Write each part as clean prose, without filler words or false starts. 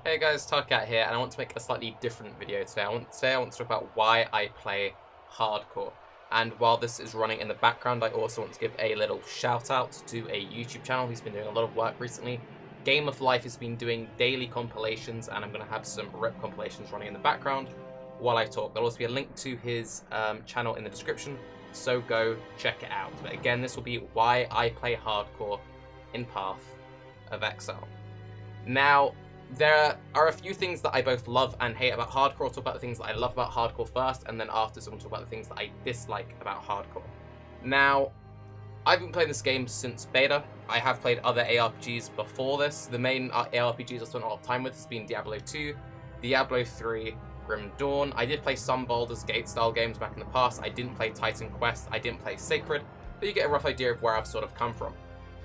Hey guys, Tarkat here, and I want to make a slightly different video today. I want to talk about why I play hardcore. And while this is running in the background, I also want to give a little shout out to a YouTube channel who's been doing a lot of work recently. Game of Life has been doing daily compilations, and I'm going to have some RIP compilations running in the background while I talk. There'll also be a link to his channel in the description, so go check it out. But again, this will be why I play hardcore in Path of Exile. Now, there are a few things that I both love and hate about hardcore. I'll talk about the things that I love about hardcore first, and then after, so I'm going to talk about the things that I dislike about hardcore. Now, I've been playing this game since beta. I have played other ARPGs before this. The main ARPGs I spent a lot of time with has been Diablo 2, Diablo 3, Grim Dawn. I did play some Baldur's Gate style games back in the past. I didn't play Titan Quest, I didn't play Sacred, but you get a rough idea of where I've sort of come from.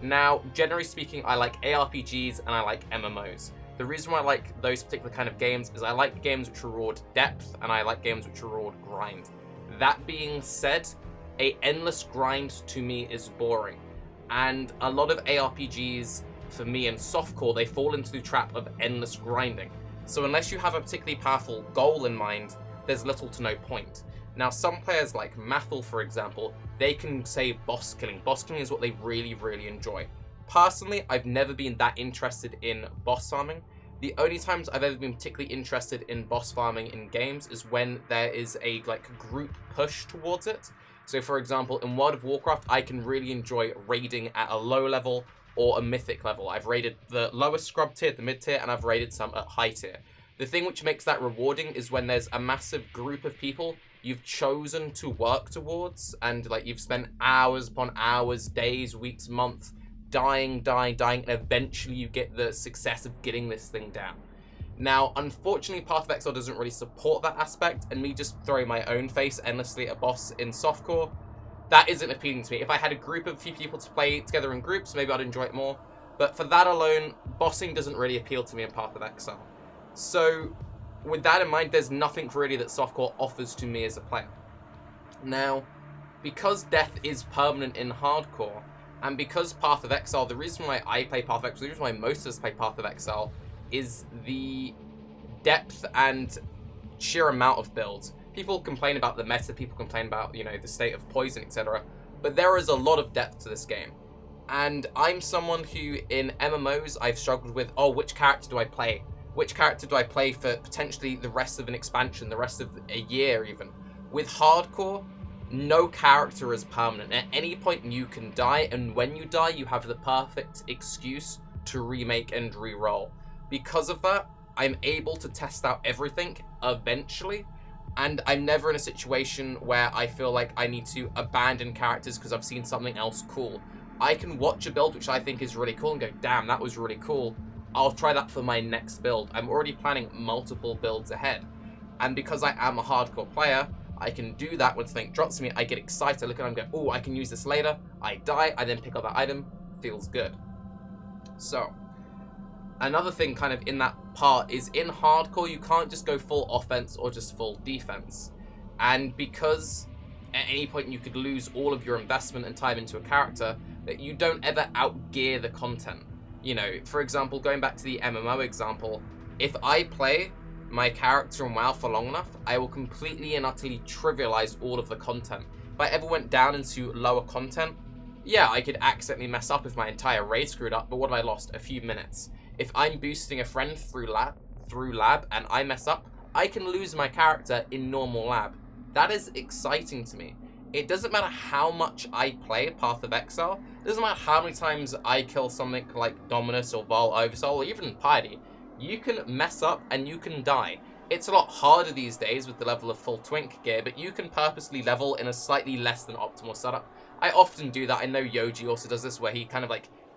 Now, generally speaking, I like ARPGs and I like MMOs. The reason why I like those particular kind of games is I like games which reward depth, and I like games which reward grind. That being said, a endless grind to me is boring. And a lot of ARPGs, for me in softcore, they fall into the trap of endless grinding. So unless you have a particularly powerful goal in mind, there's little to no point. Now, some players like Mathel, for example, they can say boss killing. Boss killing is what they really, really enjoy. Personally, I've never been that interested in boss farming. The only times I've ever been particularly interested in boss farming in games is when there is a group push towards it. So for example, in World of Warcraft, I can really enjoy raiding at a low level or a mythic level. I've raided the lowest scrub tier, the mid tier, and I've raided some at high tier. The thing which makes that rewarding is when there's a massive group of people you've chosen to work towards, and you've spent hours upon hours, days, weeks, months, dying, and eventually you get the success of getting this thing down. Now, unfortunately, Path of Exile doesn't really support that aspect, and me just throwing my own face endlessly at a boss in softcore, that isn't appealing to me. If I had a few people to play together in groups, maybe I'd enjoy it more. But for that alone, bossing doesn't really appeal to me in Path of Exile. So, with that in mind, there's nothing really that softcore offers to me as a player. Now, because death is permanent in hardcore, and because Path of Exile, the reason why I play Path of Exile, the reason why most of us play Path of Exile, is the depth and sheer amount of builds. People complain about the meta, people complain about, the state of poison, etc. But there is a lot of depth to this game. And I'm someone who, in MMOs, I've struggled with, which character do I play? Which character do I play for potentially the rest of an expansion, the rest of a year even? With hardcore, no character is permanent. At any point you can die, and when you die, you have the perfect excuse to remake and re-roll. Because of that, I'm able to test out everything eventually, and I'm never in a situation where I feel like I need to abandon characters because I've seen something else cool. I can watch a build which I think is really cool and go, damn, that was really cool. I'll try that for my next build. I'm already planning multiple builds ahead. And because I am a hardcore player, I can do that when something drops to me. I get excited, I look at it and go, oh, I can use this later. I die, I then pick up that item. Feels good. So, another thing kind of in that part is in hardcore, you can't just go full offense or just full defense. And because at any point you could lose all of your investment and time into a character, that you don't ever outgear the content. For example, going back to the MMO example, if I play my character in WoW for long enough, I will completely and utterly trivialize all of the content. If I ever went down into lower content, yeah, I could accidentally mess up if my entire raid screwed up, but what have I lost? A few minutes. If I'm boosting a friend through lab and I mess up, I can lose my character in normal lab. That is exciting to me. It doesn't matter how much I play Path of Exile, it doesn't matter how many times I kill something like Dominus or Vol Oversoul or even Piety. You can mess up and you can die. It's a lot harder these days with the level of full twink gear, but you can purposely level in a slightly less than optimal setup. I often do that. I know Yoji also does this, where he kind of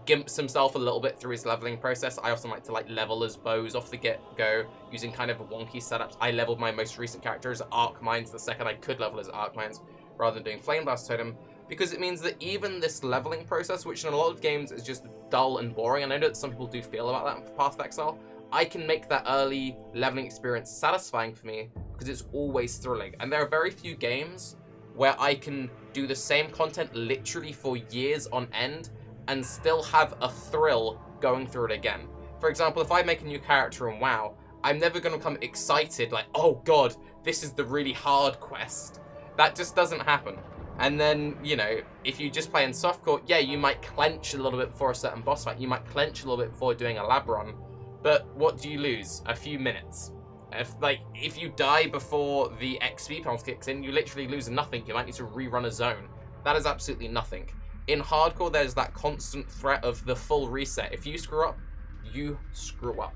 gimps himself a little bit through his leveling process. I often like to level his bows off the get-go using kind of wonky setups. I leveled my most recent character as Arc Mines the second I could level as Arc Mines rather than doing Flame Blast Totem, because it means that even this leveling process, which in a lot of games is just dull and boring, and I know that some people do feel about that for Path of Exile, I can make that early leveling experience satisfying for me because it's always thrilling. And there are very few games where I can do the same content literally for years on end and still have a thrill going through it again. For example, if I make a new character in WoW, I'm never going to become excited like, oh god, this is the really hard quest. That just doesn't happen. And then, you know, if you just play in softcore, yeah, you might clench a little bit before a certain boss fight. You might clench a little bit before doing a lab run. But what do you lose? A few minutes. If you die before the XP penalty kicks in, you literally lose nothing. You might need to rerun a zone. That is absolutely nothing. In hardcore, there's that constant threat of the full reset. If you screw up, you screw up.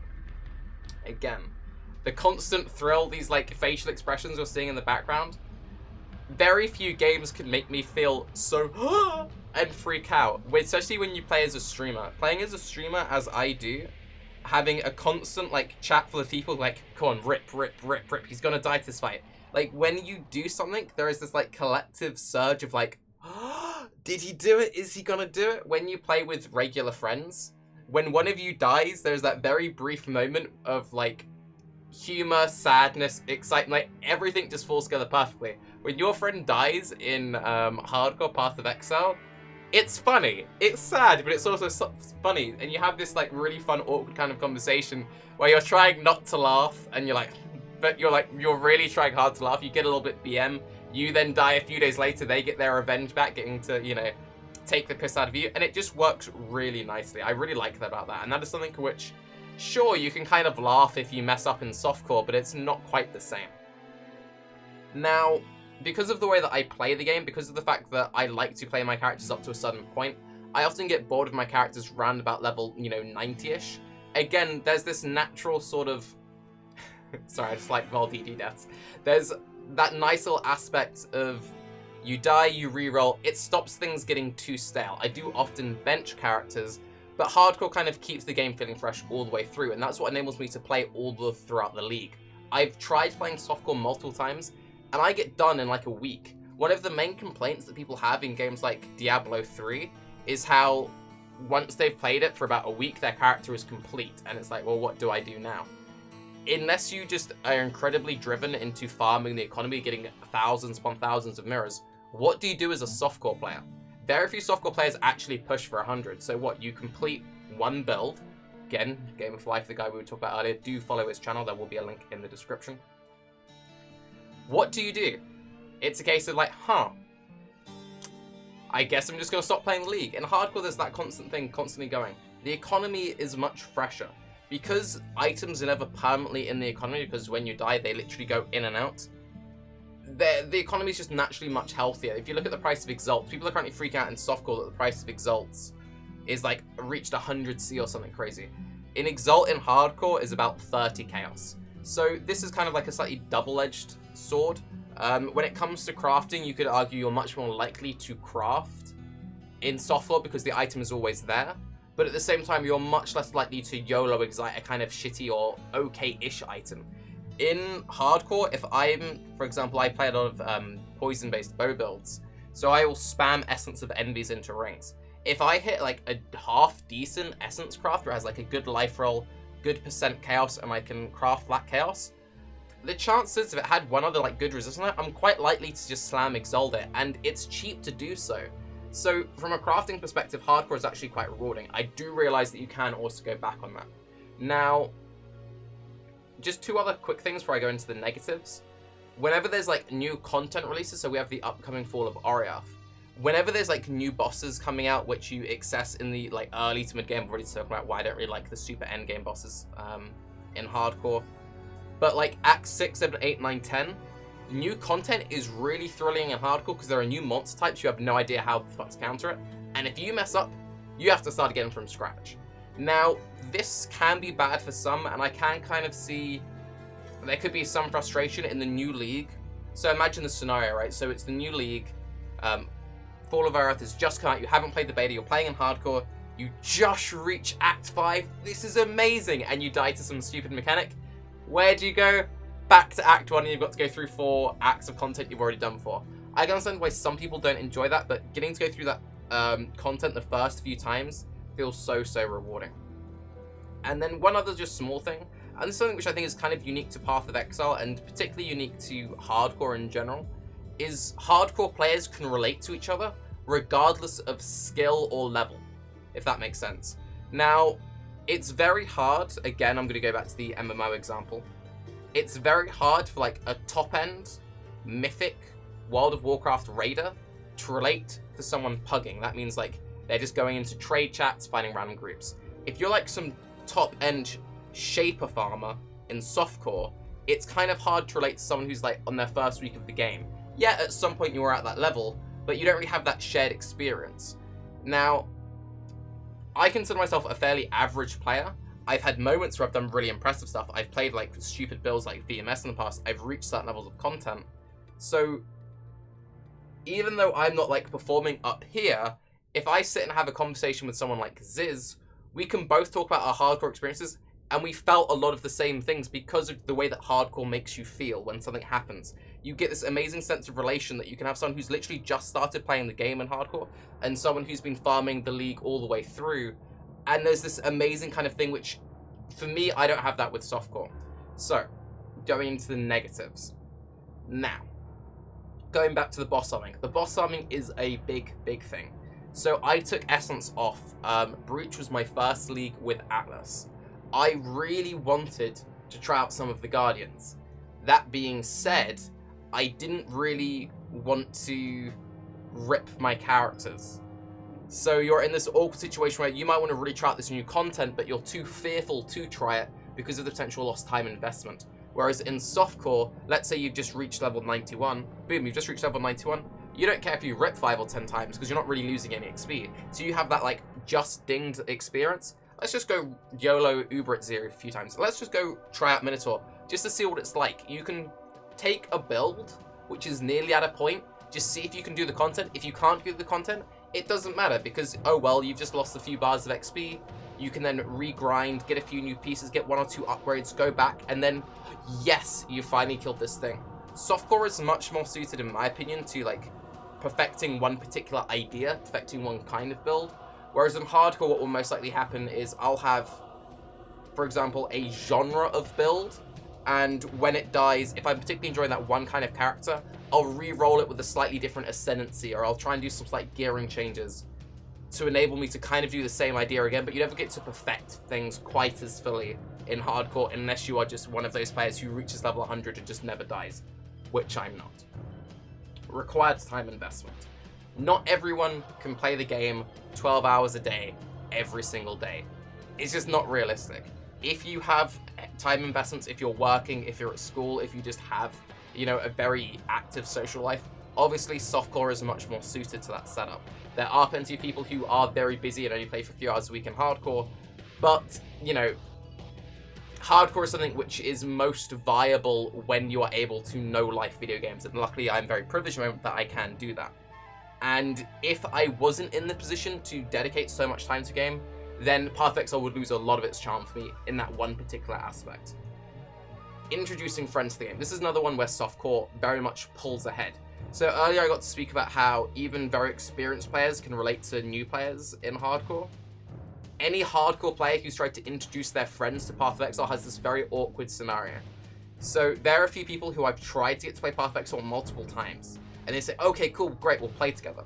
Again, the constant thrill, these like facial expressions you're seeing in the background, very few games can make me feel so and freak out, especially when you play as a streamer. Playing as a streamer, as I do, having a constant like chat full of people like, come on, rip, he's gonna die to this fight. Like when you do something, there is this like collective surge of like, did he do it? Is he gonna do it? When you play with regular friends, when one of you dies, there's that very brief moment of like humor, sadness, excitement, like everything just falls together perfectly. When your friend dies in hardcore Path of Exile, it's funny, it's sad, but it's also funny, and you have this like really fun, awkward kind of conversation where you're trying not to laugh, and you're like, but you're really trying hard to laugh. You get a little bit BM. You then die a few days later. They get their revenge back, getting to, you know, take the piss out of you, and it just works really nicely. I really like that about that, and that is something which, sure, you can kind of laugh if you mess up in softcore, but it's not quite the same. Now, because of the way that I play the game, because of the fact that I like to play my characters up to a certain point, I often get bored of my characters round about level, you know, 90-ish. Again, there's this natural sort of... Sorry, I just like vol DD deaths. There's that nice little aspect of you die, you reroll. It stops things getting too stale. I do often bench characters, but hardcore kind of keeps the game feeling fresh all the way through, and that's what enables me to play throughout the league. I've tried playing softcore multiple times, and I get done in like a week. One of the main complaints that people have in games like Diablo 3 is how once they've played it for about a week, their character is complete, and it's like, well, what do I do now? Unless you just are incredibly driven into farming the economy, getting thousands upon thousands of mirrors, what do you do as a softcore player? Very few softcore players actually push for 100. So what, you complete one build. Again, Game of Life, the guy we were talking about earlier, do follow his channel. There will be a link in the description. What do you do? It's a case of like, I guess I'm just going to stop playing the league. In hardcore, there's that constant thing constantly going. The economy is much fresher. Because items are never permanently in the economy, because when you die, they literally go in and out, the economy is just naturally much healthier. If you look at the price of Exalt, people are currently freaking out in softcore that the price of Exalts is like reached 100C or something crazy. In Exalt in hardcore is about 30 chaos. So this is kind of like a slightly double-edged sword. When it comes to crafting, you could argue you're much more likely to craft in softcore because the item is always there. But at the same time, you're much less likely to YOLO excite a kind of shitty or okay-ish item. In hardcore, if I'm, for example, I play a lot of poison-based bow builds, so I will spam Essence of Envies into rings. If I hit like a half-decent Essence craft where it has like a good life roll, good percent chaos, and I can craft that chaos, the chances if it had one other like good resistance on it, I'm quite likely to just slam Exalt it, and it's cheap to do so. So from a crafting perspective, hardcore is actually quite rewarding. I do realize that you can also go back on that. Now, just two other quick things before I go into the negatives. Whenever there's like new content releases, so we have the upcoming Fall of Oriath. Whenever there's like new bosses coming out, which you access in the like early to mid game, I've already talked about why I don't really like the super end game bosses in hardcore. But like Act 6, 7, 8, 9, 10, new content is really thrilling in hardcore because there are new monster types. You have no idea how the fuck to counter it. And if you mess up, you have to start again from scratch. Now, this can be bad for some, and I can kind of see there could be some frustration in the new league. So imagine the scenario, right? So it's the new league. Fall of Earth has just come out. You haven't played the beta. You're playing in hardcore. You just reach Act 5. This is amazing. And you die to some stupid mechanic. Where do you go? Back to Act 1, and you've got to go through 4 acts of content you've already done before. I can understand why some people don't enjoy that, but getting to go through that content the first few times feels so rewarding. And then one other just small thing, and this is something which I think is kind of unique to Path of Exile, and particularly unique to hardcore in general, is hardcore players can relate to each other regardless of skill or level, if that makes sense. Now, It's very hard. Again, I'm going to go back to the MMO example. It's very hard for like a top-end, mythic, World of Warcraft raider to relate to someone pugging. That means like they're just going into trade chats, finding random groups. If you're like some top-end shaper farmer in softcore, it's kind of hard to relate to someone who's like on their first week of the game. Yeah, at some point you were at that level, but you don't really have that shared experience. Now, I consider myself a fairly average player. I've had moments where I've done really impressive stuff. I've played like stupid builds like VMS in the past. I've reached certain levels of content. So even though I'm not like performing up here, if I sit and have a conversation with someone like Ziz, we can both talk about our hardcore experiences, and we felt a lot of the same things because of the way that hardcore makes you feel when something happens. You get this amazing sense of relation that you can have someone who's literally just started playing the game in hardcore and someone who's been farming the league all the way through. And there's this amazing kind of thing which, for me, I don't have that with softcore. So, going into the negatives. Now, going back to the boss farming. The boss farming is a big, big thing. So I took Essence off. Breach was my first league with Atlas. I really wanted to try out some of the Guardians. That being said, I didn't really want to rip my characters. So you're in this awkward situation where you might want to really try out this new content, but you're too fearful to try it because of the potential lost time investment. Whereas in softcore, let's say you've just reached level 91, boom, you've just reached level 91, you don't care if you rip 5 or 10 times because you're not really losing any XP. So you have that like just dinged experience. Let's just go YOLO Uber at 0 a few times. Let's just go try out Minotaur just to see what it's like. You can take a build which is nearly at a point, just see if you can do the content. If you can't do the content, it doesn't matter because, oh well, you've just lost a few bars of XP. You can then regrind, get a few new pieces, get 1 or 2 upgrades, go back, and then, yes, you finally killed this thing. Softcore is much more suited, in my opinion, to like perfecting one particular idea, perfecting one kind of build. Whereas in hardcore, what will most likely happen is I'll have, for example, a genre of build, and when it dies, if I'm particularly enjoying that one kind of character, I'll re-roll it with a slightly different ascendancy, or I'll try and do some slight gearing changes to enable me to kind of do the same idea again, but you never get to perfect things quite as fully in hardcore unless you are just one of those players who reaches level 100 and just never dies, which I'm not. Required time investment. Not everyone can play the game 12 hours a day, every single day. It's just not realistic. If you have time investments, if you're working, if you're at school, if you just have, you know, a very active social life, obviously softcore is much more suited to that setup. There are plenty of people who are very busy and only play for a few hours a week in hardcore, but, you know, hardcore is something which is most viable when you are able to know life video games, and luckily I'm very privileged at the moment that I can do that. And if I wasn't in the position to dedicate so much time to game, then Path of Exile would lose a lot of its charm for me in that one particular aspect. Introducing friends to the game. This is another one where softcore very much pulls ahead. So earlier I got to speak about how even very experienced players can relate to new players in hardcore. Any hardcore player who's tried to introduce their friends to Path of Exile has this very awkward scenario. So there are a few people who I've tried to get to play Path of Exile multiple times, and they say, okay, cool, great, we'll play together.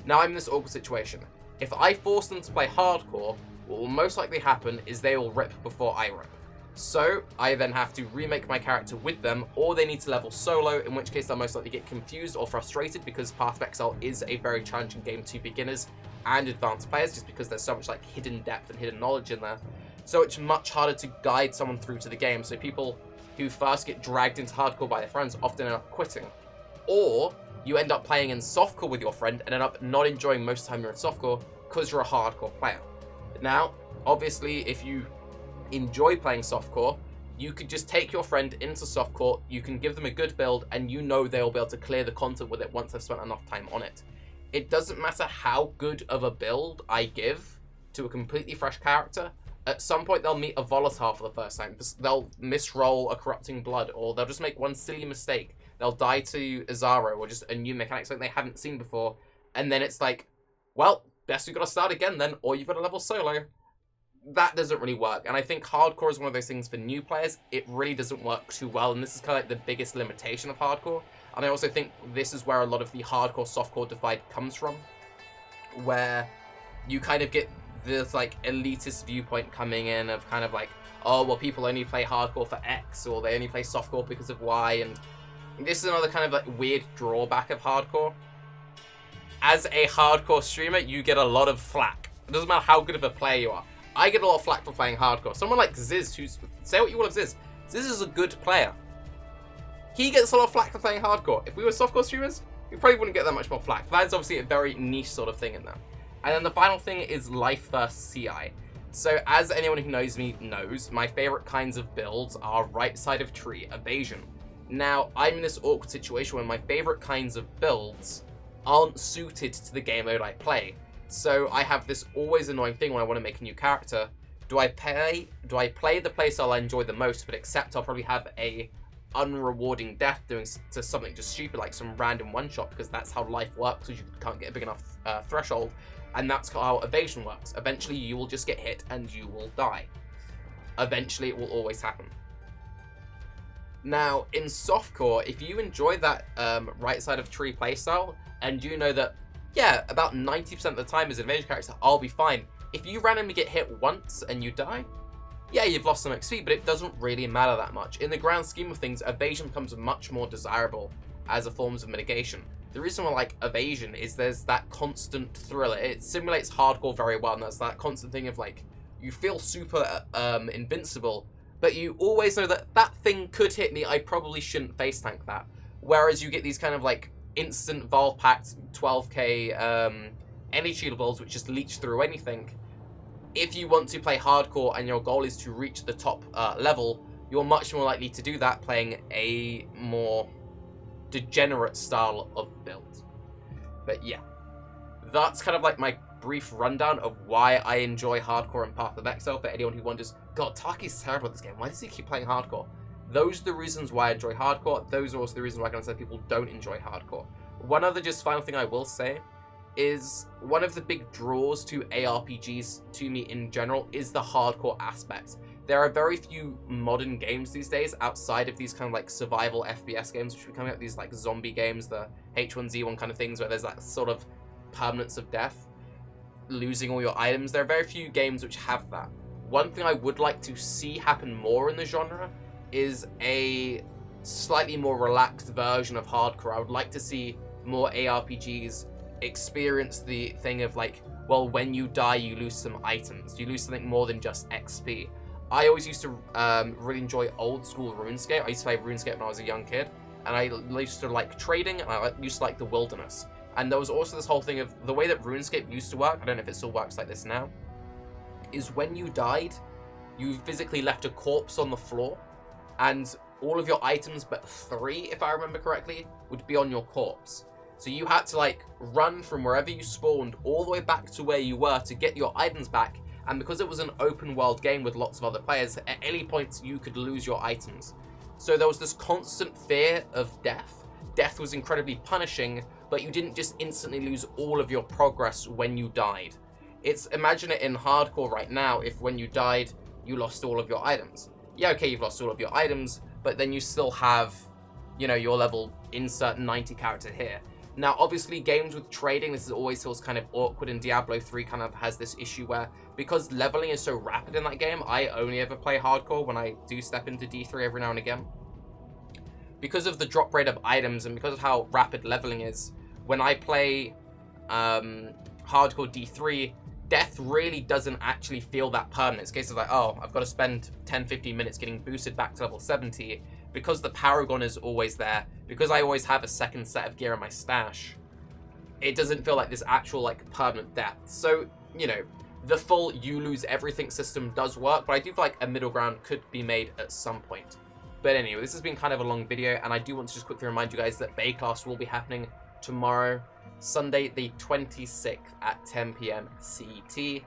Now I'm in this awkward situation. If I force them to play hardcore, what will most likely happen is they will rip before I rip. So I then have to remake my character with them, or they need to level solo, in which case they'll most likely get confused or frustrated because Path of Exile is a very challenging game to beginners and advanced players, just because there's so much like hidden depth and hidden knowledge in there. So it's much harder to guide someone through to the game. So people who first get dragged into hardcore by their friends often end up quitting. Or you end up playing in softcore with your friend and end up not enjoying most of the time you're in softcore because you're a hardcore player. Now, obviously, if you enjoy playing softcore, you could just take your friend into softcore, you can give them a good build, and you know they'll be able to clear the content with it once they've spent enough time on it. It doesn't matter how good of a build I give to a completely fresh character, at some point they'll meet a volatile for the first time. They'll misroll a corrupting blood, or they'll just make one silly mistake. They'll die to Azaro, or just a new mechanic, something they haven't seen before, and then it's like, well, guess we've got to start again then, or you've got to level solo. That doesn't really work, and I think hardcore is one of those things for new players. It really doesn't work too well, and this is kind of like the biggest limitation of hardcore. And I also think this is where a lot of the hardcore softcore divide comes from, where you kind of get this like elitist viewpoint coming in of kind of like, oh, well, people only play hardcore for X, or they only play softcore because of Y, and this is another kind of like weird drawback of hardcore. As a hardcore streamer, you get a lot of flack. It doesn't matter how good of a player you are. I get a lot of flack for playing hardcore. Someone like Ziz, who's, say what you will of Ziz. Ziz is a good player. He gets a lot of flack for playing hardcore. If we were softcore streamers, we probably wouldn't get that much more flack. That is obviously a very niche sort of thing in there. And then the final thing is life first CI. So as anyone who knows me knows, my favorite kinds of builds are right side of tree, evasion. Now, I'm in this awkward situation where my favorite kinds of builds aren't suited to the game mode I play. So I have this always annoying thing when I want to make a new character. Do I play the playstyle I enjoy the most, but except I'll probably have a unrewarding death doing to something just stupid like some random one-shot, because that's how life works, because you can't get a big enough threshold, and that's how evasion works. Eventually you will just get hit and you will die. Eventually it will always happen. Now, in softcore, if you enjoy that right side of tree playstyle, and you know that, yeah, about 90% of the time as an evasion character, I'll be fine. If you randomly get hit once and you die, yeah, you've lost some XP, but it doesn't really matter that much. In the grand scheme of things, evasion becomes much more desirable as a form of mitigation. The reason why I like evasion is there's that constant thriller. It simulates hardcore very well, and that's that constant thing of like, you feel super invincible, but you always know that that thing could hit me, I probably shouldn't face tank that. Whereas you get these kind of like instant Vol-packed 12k any shield builds which just leech through anything. If you want to play hardcore and your goal is to reach the top level, you're much more likely to do that playing a more degenerate style of build. But yeah, that's kind of like my brief rundown of why I enjoy hardcore and Path of Exile. For anyone who wonders, God, Taki's terrible at this game, why does he keep playing hardcore? Those are the reasons why I enjoy hardcore. Those are also the reasons why I can say people don't enjoy hardcore. One other just final thing I will say is one of the big draws to ARPGs to me in general is the hardcore aspect. There are very few modern games these days outside of these kind of like survival FPS games, which are coming out, these like zombie games, the H1Z1 kind of things where there's that sort of permanence of death, losing all your items. There are very few games which have that. One thing I would like to see happen more in the genre is a slightly more relaxed version of hardcore. I would like to see more ARPGs experience the thing of like, well, when you die you lose some items, you lose something more than just XP. I always used to really enjoy old school RuneScape. I used to play RuneScape when I was a young kid, and I used to like trading, and I used to like the wilderness. And there was also this whole thing of the way that RuneScape used to work, I don't know if it still works like this now, is when you died, you physically left a corpse on the floor, and all of your items but 3, if I remember correctly, would be on your corpse. So you had to like run from wherever you spawned all the way back to where you were to get your items back, and because it was an open world game with lots of other players, at any point you could lose your items. So there was this constant fear of death. Death was incredibly punishing, but you didn't just instantly lose all of your progress when you died. Imagine it in hardcore right now, if when you died, you lost all of your items. Yeah, okay, you've lost all of your items, but then you still have, you know, your level insert 90 character here. Now, obviously, games with trading, this always feels kind of awkward, and Diablo 3 kind of has this issue where, because leveling is so rapid in that game, I only ever play hardcore when I do step into D3 every now and again. Because of the drop rate of items and because of how rapid leveling is, when I play hardcore D3, death really doesn't actually feel that permanent. It's a case of like, oh, I've got to spend 10-15 minutes getting boosted back to level 70. Because the Paragon is always there, because I always have a second set of gear in my stash, it doesn't feel like this actual like permanent death. So, you know, the full you lose everything system does work, but I do feel like a middle ground could be made at some point. But anyway, this has been kind of a long video, and I do want to just quickly remind you guys that Baycast will be happening tomorrow, Sunday the 26th at 10 PM CET.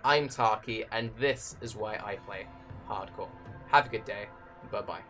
I'm Taki, and this is why I play hardcore. Have a good day. Bye-bye.